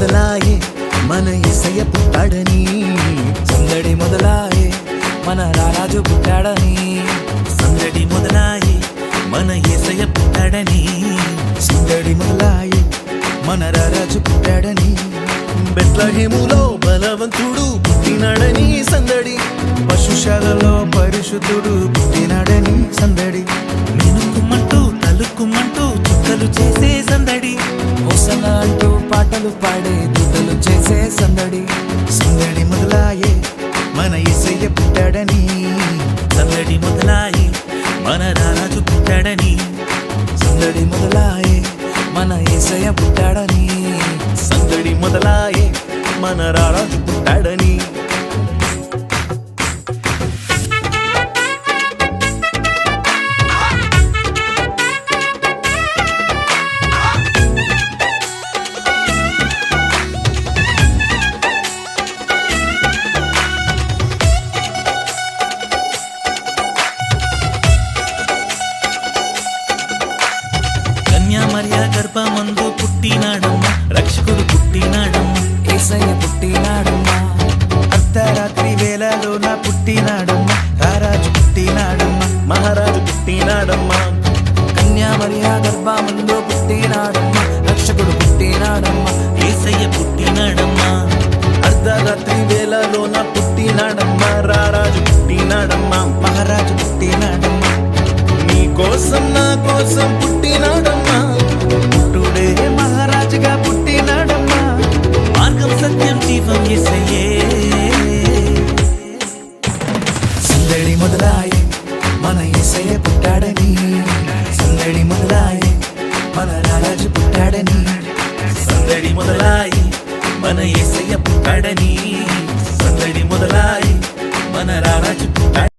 మొదలాయే మన యేసయ్య పుట్టాడని, సందడి మొదలాయే మన రారాజు పుట్టాడని, సందడి మొదలాయి మన యేసయ్య పుట్టాడని, సందడి మొదలాయే మన రారాజు పుట్టాడని, బెత్లెహేములో బలవంతుడు పుట్టినాడని సందడి, పశుశాలలో పరిశుద్ధుడు పుట్టినాడని సందడి, మినుకుమంటూ తలుక్కుమంటూ చుక్కలు చేసే సందడి, హోసన్న అంటూ పాటలు పాడే దూతలు చేసే సందడి, సందడి మొదలాయే మన యేసయ్య పుట్టాడని, సందడి మొదలాయి మన రారాజు పుట్టాడని, సందడి మొదలాయే మన యేసయ్య పుట్టాడని, సందడి మొదలాయే మన రారాజు పుట్టాడని. కన్యామర్య గర్భమందు పుట్టినాడమ్మ, రక్షకుడు పుట్టినాడమ్మ, యేసయ్య పుట్టినాడమ్మా, అర్ధరాత్రి వేళలోన పుట్టినాడమ్మా, రారాజు పుట్టినాడమ్మా, మహారాజు పుట్టినాడమ్మా, కన్యామర్య గర్భమందు పుట్టినాడమ్మా, రక్షకుడు పుట్టినాడమ్మా, యేసయ్య పుట్టినాడమ్మా, అర్ధరాత్రి వేళలోన పుట్టినాడమ్మా, రారాజు పుట్టినాడమ్మా, మహారాజు పుట్టినాడమ్మా, నీ కోసం నా కోసం పుట్టినాడమ్మా, పుట్టుడే మహారాజుగా పుట్టినాడమ్మా, మార్గం సత్యం జీవం యేసయ్యే. సందడి మొదలాయే మన యేసయ్య పుట్టాడని, సందడి మొదలాయే మన రారాజు పుట్టాడని, సందడి మొదలాయి మన యేసయ్య పుట్టాడని, సందడి మొదలాయి మన రారాజు పుట్టాడని.